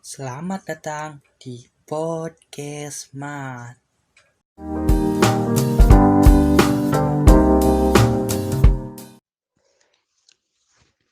Selamat datang di podcast Mat.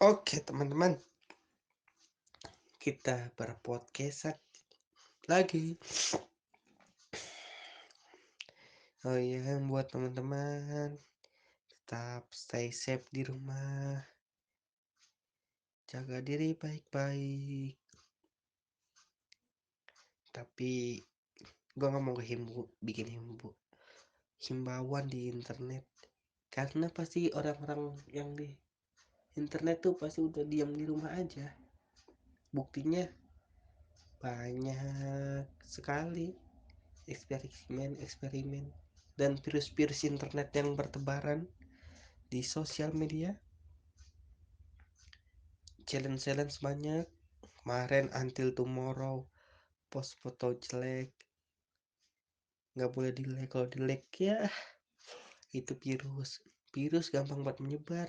Oke teman-teman, kita berpodcast lagi. Oh iya, buat teman-teman tetap stay safe di rumah, jaga diri baik-baik. Tapi gue nggak mau bikin himbauan di internet, karena pasti orang-orang yang di internet tuh pasti udah diam di rumah aja. Buktinya banyak sekali eksperimen dan virus-virus internet yang bertebaran di sosial media. Challenge banyak. Kemarin Until Tomorrow post foto jelek, nggak boleh di like. Kalau di like ya itu virus gampang buat menyebar.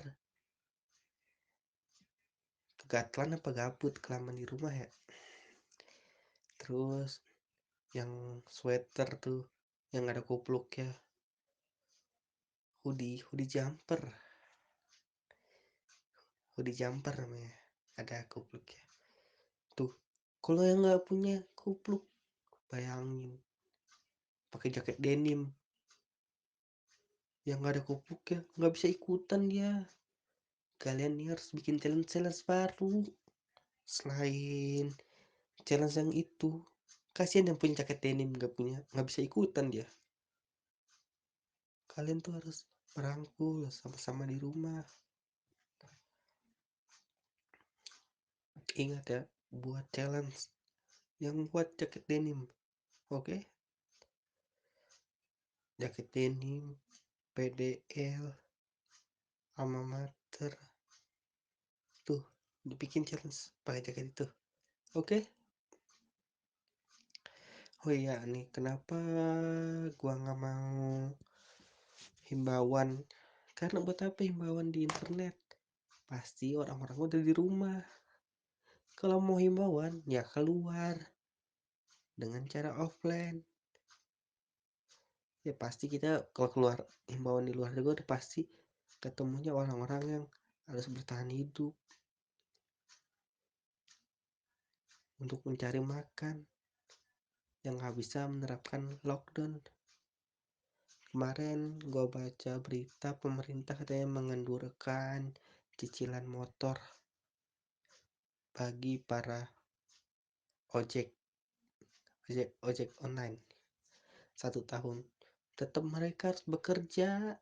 Kegatelan apa gabut kelamaan di rumah ya. Terus yang sweater tuh yang ada kupluknya, hoodie jumper namanya, ada kupluknya tuh. Kalau yang nggak punya kupluk, bayangin pakai jaket denim yang nggak ada kupluknya, nggak bisa ikutan dia. Kalian nih harus bikin challenge baru selain challenge yang itu. Kasihan yang punya jaket denim nggak bisa ikutan dia. Kalian tuh harus merangkul sama-sama di rumah. Ingat ya, buat challenge yang buat jaket denim. Oke? Jaket denim, PDL, alma mater, tuh dibikin challenge pakai jaket itu. Oke? Oh iya nih, kenapa gua nggak mau himbauan? Karena buat apa himbauan di internet? Pasti orang-orang udah di rumah. Kalau mau himbauan ya keluar dengan cara offline. Ya pasti kita kalau keluar himbauan di luar juga udah pasti ketemunya orang-orang yang harus bertahan hidup untuk mencari makan, yang nggak bisa menerapkan lockdown. Kemarin gue baca berita pemerintah katanya mengendurkan cicilan motor bagi para ojek online 1 tahun. Tetap mereka harus bekerja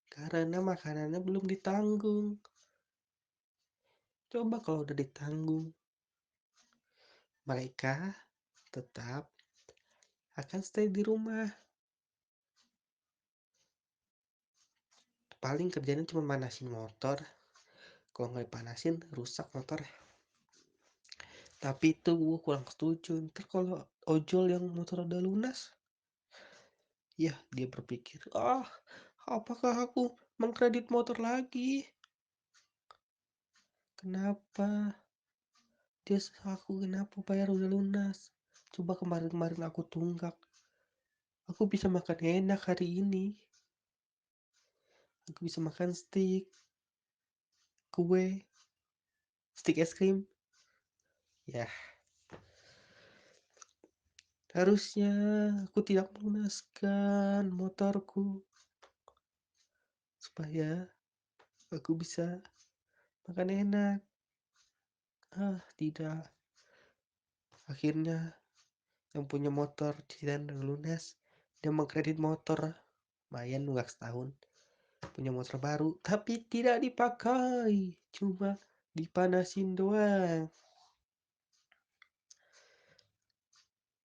karena makanannya belum ditanggung. Coba kalau udah ditanggung, mereka tetap akan stay di rumah. Paling kerjanya cuma manasin motor. Kalau nggak dipanasin rusak motor. Tapi itu gue kurang setuju. Ntar kalau ojol yang motor udah lunas, ya dia berpikir, apakah aku mengkredit motor lagi? Kenapa kenapa bayar udah lunas? Coba kemarin aku tunggak, aku bisa makan enak hari ini. Aku bisa makan kue, stik es krim. Ya, harusnya aku tidak melunaskan motorku supaya aku bisa makan enak. Tidak. Akhirnya yang punya motor cicilan lunas, dia mengkredit motor. Lumayan nunggak setahun. Punya motor baru, tapi tidak dipakai. Cuma dipanasin doang.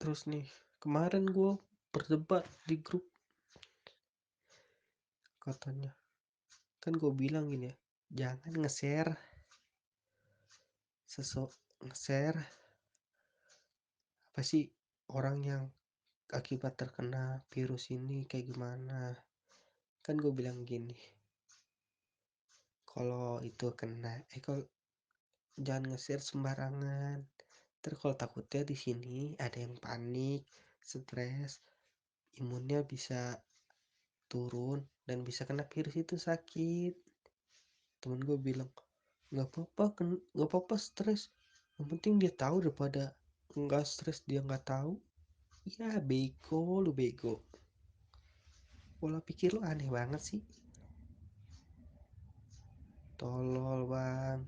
Terus nih, kemarin gue berdebat di grup. Katanya, kan gue bilang gini ya, jangan nge-share apa sih orang yang akibat terkena virus ini kayak gimana. Kan gue bilang gini, kalau itu kena, kalau jangan nge-share sembarangan, Kalau takutnya di sini ada yang panik, stres, imunnya bisa turun dan bisa kena virus itu sakit. Temen gue bilang, nggak apa-apa nggak apa-apa stres, yang penting dia tahu daripada nggak stres dia nggak tahu. Ya bego lu bego, pola pikir lu aneh banget sih, tolol bang.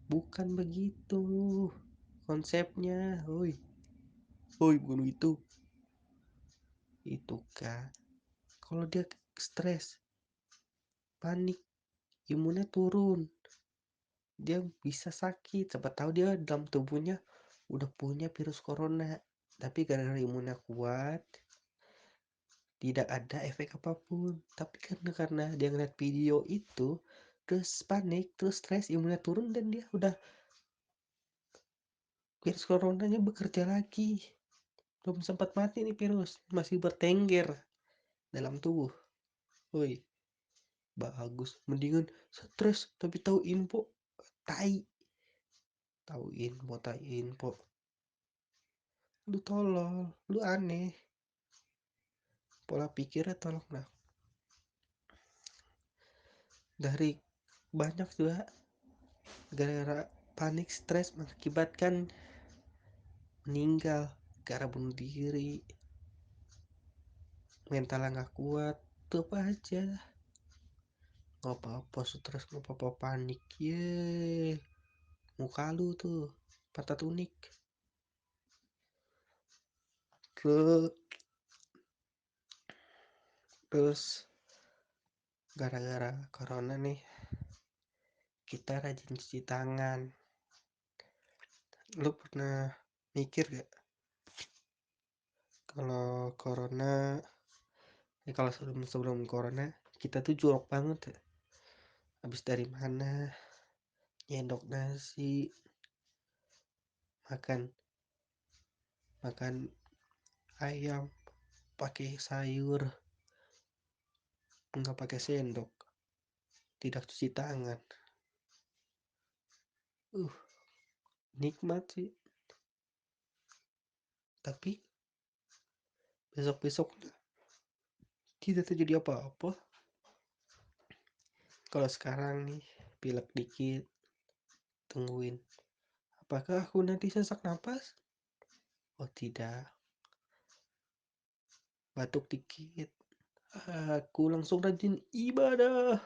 Bukan begitu konsepnya, woi woi, bukan itu kan kalau dia stres, panik, imunnya turun, dia bisa sakit. Siapa tahu dia dalam tubuhnya udah punya virus corona, tapi gara-gara imunnya kuat tidak ada efek apapun. Tapi karena dia ngeliat video itu terus panik, terus stres, imunnya turun, dan dia udah virus coronanya bekerja lagi. Belum sempat mati nih virus, masih bertengger dalam tubuh. Woi, bagus. Mendingan stres tapi tahu info. Tai, tahu info, tai info. Lu tolol, lu aneh. Pola pikirnya tolong lah. Dari banyak juga gara-gara panik stres mengakibatkan meninggal, gara bunuh diri, mentalnya nggak kuat, tuh apa aja. Nggak apa-apa stres, nggak apa-apa panik, ye muka lu tuh patah tunik. Terus gara-gara corona nih kita rajin cuci tangan. Lu pernah mikir gak kalau corona, kalau sebelum sebelum corona kita tuh jorok banget ya. Habis dari mana nyendok nasi, makan makan ayam pakai sayur, nggak pakai sendok, tidak cuci tangan. uh Nikmat sih, tapi besok-besok tidak terjadi apa-apa. Kalau sekarang nih pilek dikit, tungguin apakah aku nanti sesak napas. Oh tidak, batuk dikit, aku langsung rajin ibadah,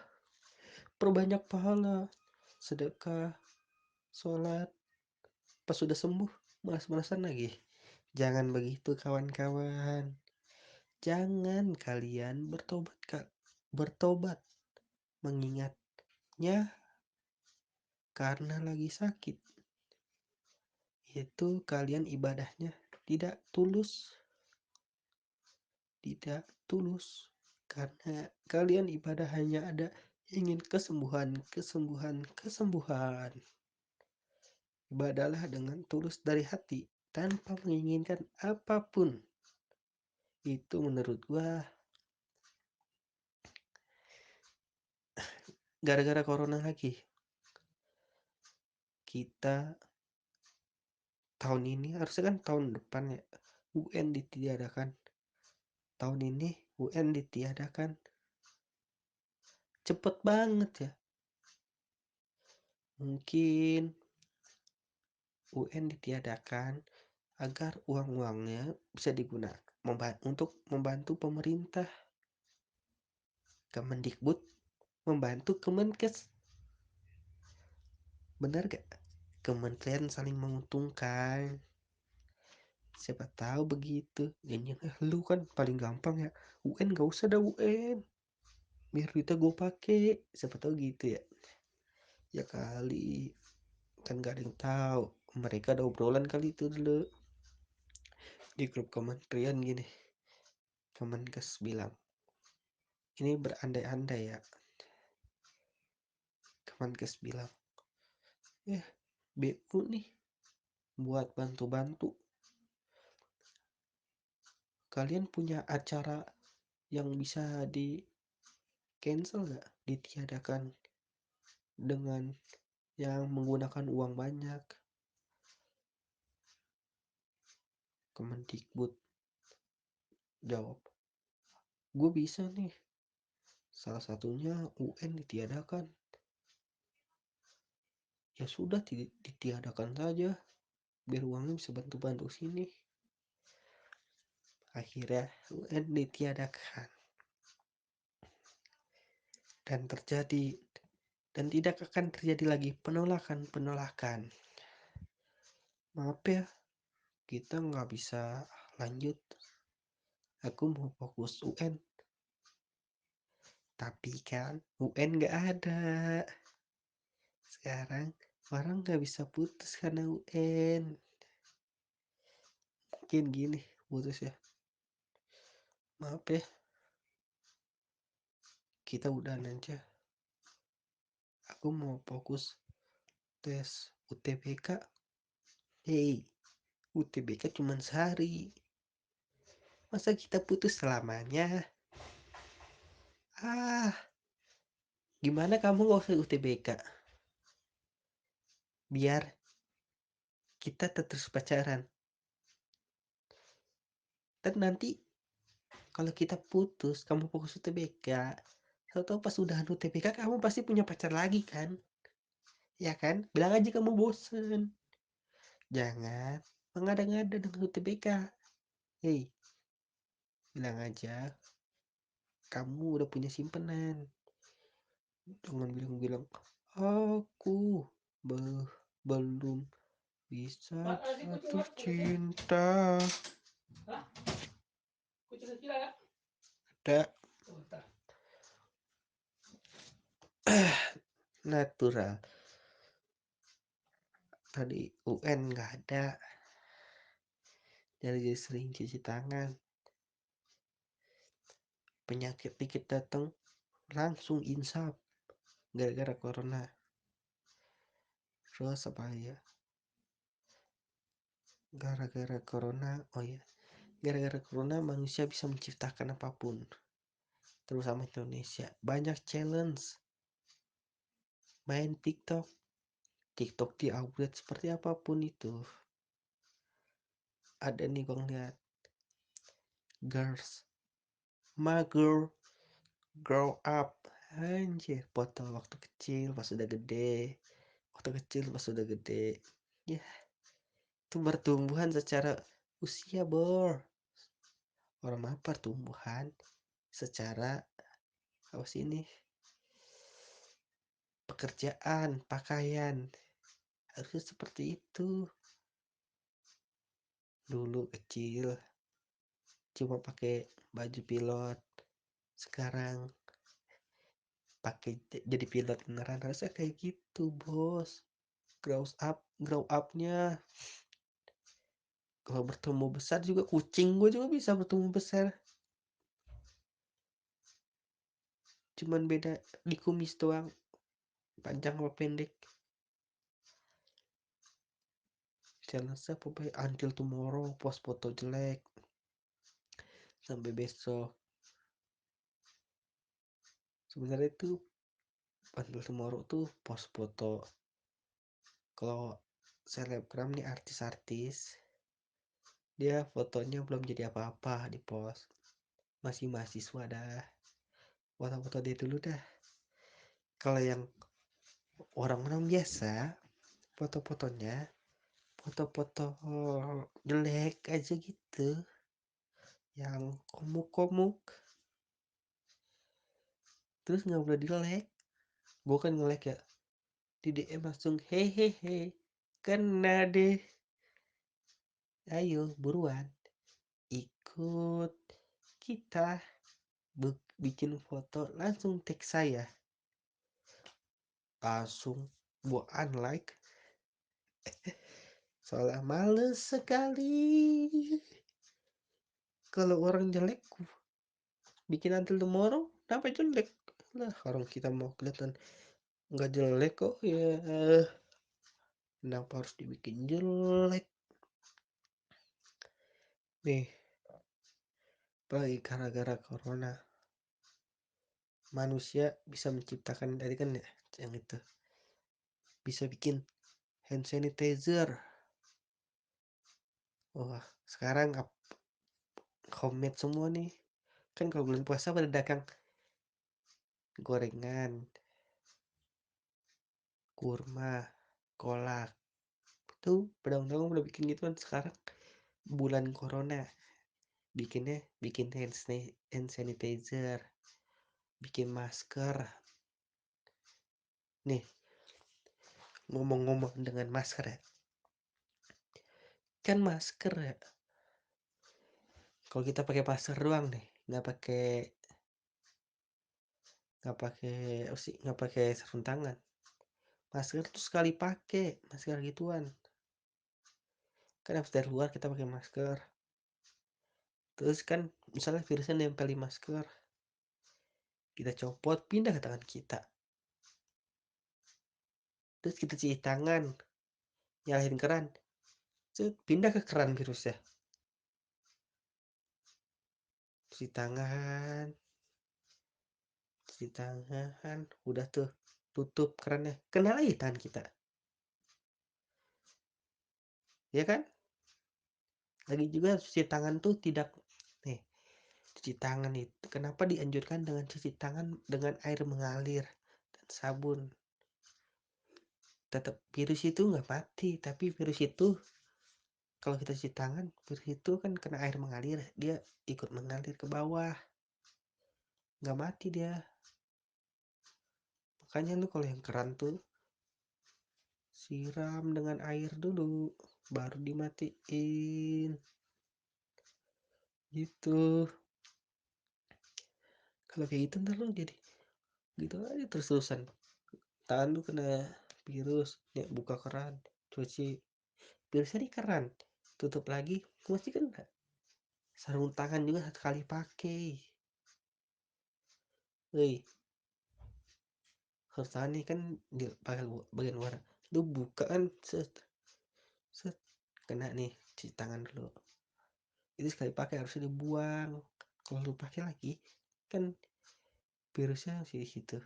perbanyak pahala, sedekah, sholat. Pas sudah sembuh malas-malasan lagi. Jangan begitu kawan-kawan, jangan kalian bertobat mengingatnya karena lagi sakit. Itu kalian ibadahnya tidak tulus karena kalian ibadah hanya ada ingin kesembuhan, kesembuhan, kesembuhan. Ibadahlah dengan tulus dari hati tanpa menginginkan apapun. Itu menurut gua. Gara-gara corona lagi kita tahun ini, harusnya kan tahun depan ya UN ditiadakan, tahun ini UN ditiadakan. Cepet banget ya. Mungkin UN ditiadakan agar uang-uangnya bisa digunakan untuk membantu pemerintah. Kemendikbud membantu Kemenkes. Benar gak? Kementerian saling menguntungkan. Siapa tahu begitu. Dan lu kan paling gampang ya, UN gak usah dah UN, biar duitnya gue pake. Siapa tahu gitu ya. Ya kali, kan gak ada yang tahu. Mereka ada obrolan kali itu dulu di grup kementerian gini. Kemenkes bilang, ini berandai-andai ya. Kemenkes bilang, BU nih buat bantu-bantu. Kalian punya acara yang bisa di cancel gak? Ditiadakan dengan yang menggunakan uang banyak. Kemendikbud jawab, gue bisa nih, salah satunya UN ditiadakan. Ya sudah, ditiadakan saja, biar uangnya bisa bantu-bantu sini. Akhirnya UN ditiadakan dan tidak akan terjadi lagi penolakan. Maaf ya, kita nggak bisa lanjut. Aku mau fokus UN, tapi kan UN nggak ada. Sekarang orang nggak bisa putus karena UN. Mungkin gini putus ya. Maaf ya, kita udahan aja. Aku mau fokus tes UTBK. Hei, UTBK cuma sehari. Masa kita putus selamanya? Ah, gimana kamu gak usah UTBK? Biar kita terus pacaran. Dan nanti kalau kita putus, kamu fokus UTBK. Tahu-tahu pas udahan UTBK kamu pasti punya pacar lagi kan? Ya kan? Bilang aja kamu bosen. Jangan mengada-ngada dengan UTBK. Hei, bilang aja kamu udah punya simpenan. Jangan bilang-bilang aku belum bisa jatuh cinta. Ada natural. Tadi UN nggak ada. Jadi sering cuci tangan. Penyakit dikit datang langsung insap gara-gara corona. Terus apa ya? Gara-gara corona, oh ya, gara-gara corona manusia bisa menciptakan apapun. Terutama Indonesia, banyak challenge. Main TikTok, TikTok di upgrade seperti apapun itu. Ada nih bang lihat, girls, my girl, grow up. Anjir, foto waktu kecil pas udah gede, waktu kecil pas udah gede. Ya, itu pertumbuhan secara usia, bor. Orang apa pertumbuhan secara apa sih ini? Pekerjaan, pakaian. Harusnya seperti itu. Dulu kecil cuma pakai baju pilot. Sekarang pakai jadi pilot beneran, harusnya kayak gitu, bos. Grow upnya. Kalau bertumbuh besar juga, kucing gue juga bisa bertumbuh besar. Cuman beda di kumis doang, panjang atau pendek. Challenge apa baik until tomorrow, post foto jelek sampai besok. Sebenarnya itu until tomorrow tuh post foto. Kalau selebgram nih, artis-artis, dia fotonya belum jadi apa-apa di post, masih mahasiswa dah, foto-foto dia dulu dah. Kalau yang orang-orang biasa, foto-fotonya foto-foto jelek aja gitu, yang komuk-komuk, terus nggak boleh di like. Gue kan nge-like ya, di DM langsung hehehe, kena deh. Ayo buruan ikut kita bikin foto, langsung tag saya, langsung gua unlike. Soalnya males sekali kalau orang jelek bikin until tomorrow. Kenapa jelek lah, orang kita mau kelihatan nggak jelek kok ya, kenapa harus dibikin jelek nih? Apalagi gara-gara corona manusia bisa menciptakan, dari kan ya yang itu, bisa bikin hand sanitizer. Wah, sekarang homemade semua nih. Kan kalau bulan puasa pada dagang gorengan, kurma, kolak. Tuh, pedang-pedang udah bikin gitu kan sekarang. Bulan corona, bikin hand sanitizer, bikin masker. Nih, ngomong-ngomong dengan masker ya. Kan masker ya. Kalau kita pakai masker doang nih, nggak pakai sarung tangan. Masker tuh sekali pakai, masker gituan. Kan habis dari luar kita pakai masker. Terus kan misalnya virusnya nempel di masker, kita copot, pindah ke tangan kita. Terus kita cuci tangan, nyalain keran, pindah ke keran virusnya. Cuci tangan, udah tuh, tutup kerannya, kena lagi tangan kita. Ya kan? Lagi juga cuci tangan tuh tidak, nih, cuci tangan itu kenapa dianjurkan dengan cuci tangan dengan air mengalir dan sabun. Tetap virus itu nggak mati, tapi virus itu kalau kita cuci tangan, virus itu kan kena air mengalir, dia ikut mengalir ke bawah, nggak mati dia. Makanya lu kalau yang keran tuh siram dengan air dulu, baru dimatiin gitu. Kalau kayak gitu ntar lu jadi gitu aja terus-terusan, tangan lu kena virus ya, buka keran, cuci virusnya di keran, tutup lagi, masih kena. Sarung tangan juga satu kali pakai. Woi, sarung tangan nih kan di bagian luar, lu buka kan, set set, kena nih, cuci tangan dulu. Itu sekali pakai harusnya dibuang. Kalau lu pakai lagi kan virusnya masih di situ,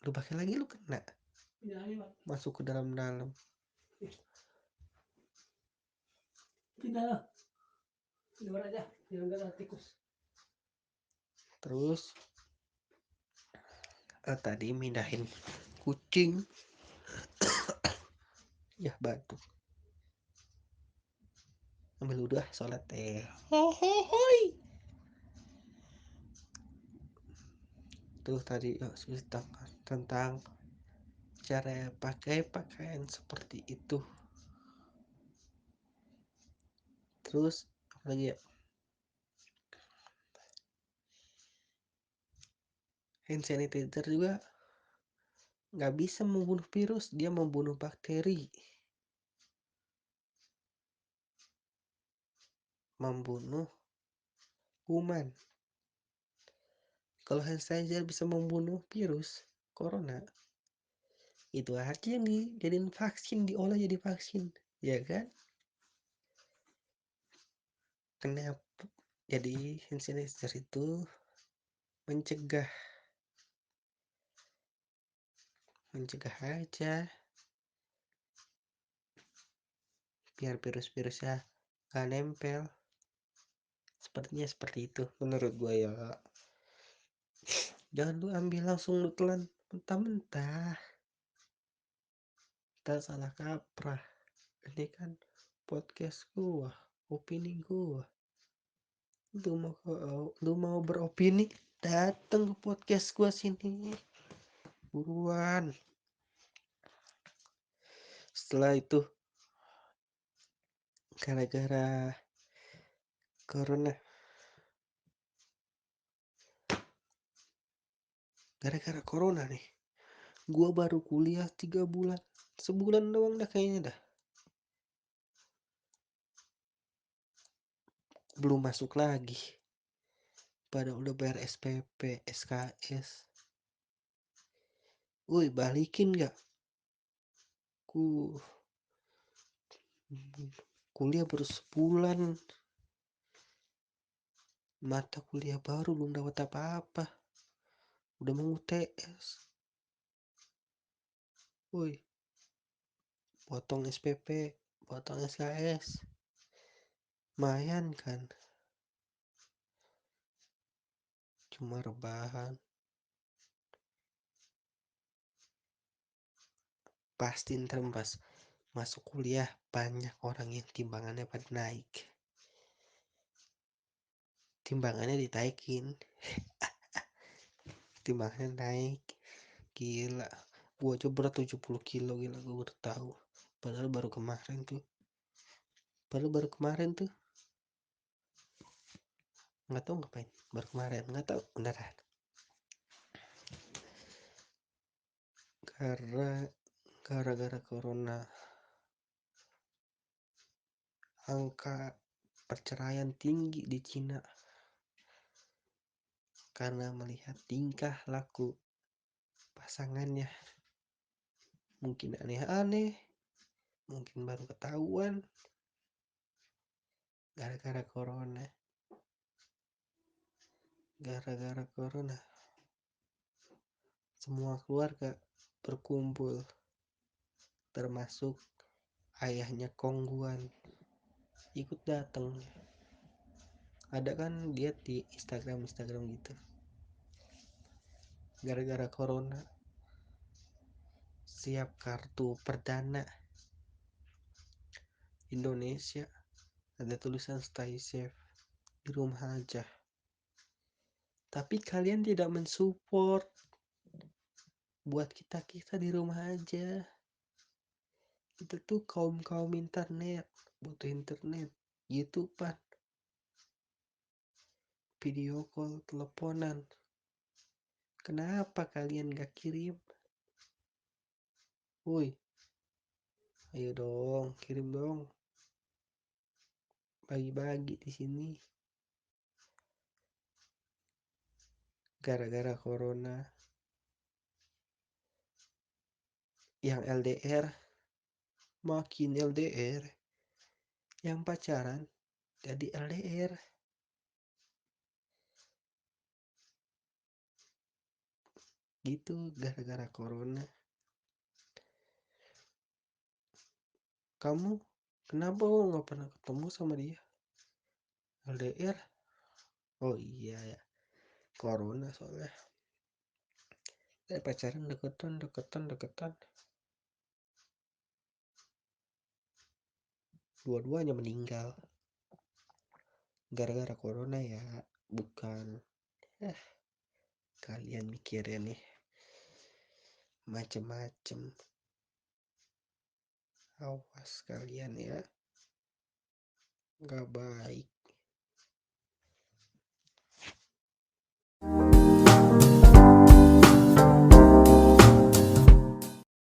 lu pakai lagi lu kena masuk ke dalam-dalam. Terus tadi mindahin kucing, ya batuk, ambil udah sholat teh. Tuh tadi tentang cara pakai pakaian seperti itu. Terus apa lagi ya, hand sanitizer juga nggak bisa membunuh virus, dia membunuh bakteri, membunuh kuman. Kalau hand sanitizer bisa membunuh virus corona, itu aja yang dijadiin vaksin, diolah jadi vaksin, ya kan? Kenapa jadi hand sanitizer itu mencegah aja, biar virus-virusnya gak nempel. Sepertinya seperti itu menurut gue ya. Jangan lu ambil langsung lu telan mentah-mentah, tak salah kaprah. Ini kan podcast gua, opini gua. Lu mau beropini, datang ke podcast gua sini, buruan. Setelah itu, gara-gara corona, nih, gua baru kuliah 3 bulan, sebulan doang dah kayaknya dah, belum masuk lagi, pada udah bayar SPP, SKS. Woi, balikin gak? Ku kuliah baru sebulan, mata kuliah baru belum dapat apa-apa, udah mau UTS. Woi, potong SPP, potong SKS, lumayan kan, cuma rebahan. Pasti ntar pas masuk kuliah banyak orang yang timbangannya pada naik, timbangannya ditaikin, timbangannya naik, gila. Gua aja berat 70 kilo, gila, gua baru tahu. Padahal baru kemarin tuh, nggak tahu ngapain, baru kemarin nggak tahu beneran. Karena gara-gara corona, angka perceraian tinggi di Cina karena melihat tingkah laku pasangannya mungkin aneh-aneh, mungkin baru ketahuan gara-gara corona. Gara-gara corona semua keluarga berkumpul, termasuk ayahnya Kongguan ikut datang. Ada kan dia di Instagram gitu. Gara-gara corona, siap kartu perdana Indonesia ada tulisan stay safe di rumah aja. Tapi kalian tidak mensupport buat kita di rumah aja. Kita tuh kaum internet, butuh internet, YouTubean, video call, teleponan. Kenapa kalian gak kirim? Woi, ayo dong, kirim dong. Bagi-bagi di sini. Gara-gara corona, yang LDR makin LDR, yang pacaran jadi LDR. Gitu gara-gara corona. Kamu kenapa nggak pernah ketemu sama dia? LDR? Oh iya ya, corona soalnya. Pacaran deketan, dua-duanya meninggal gara-gara corona ya, bukan. Kalian mikirnya nih macem-macem, awas kalian ya, nggak baik.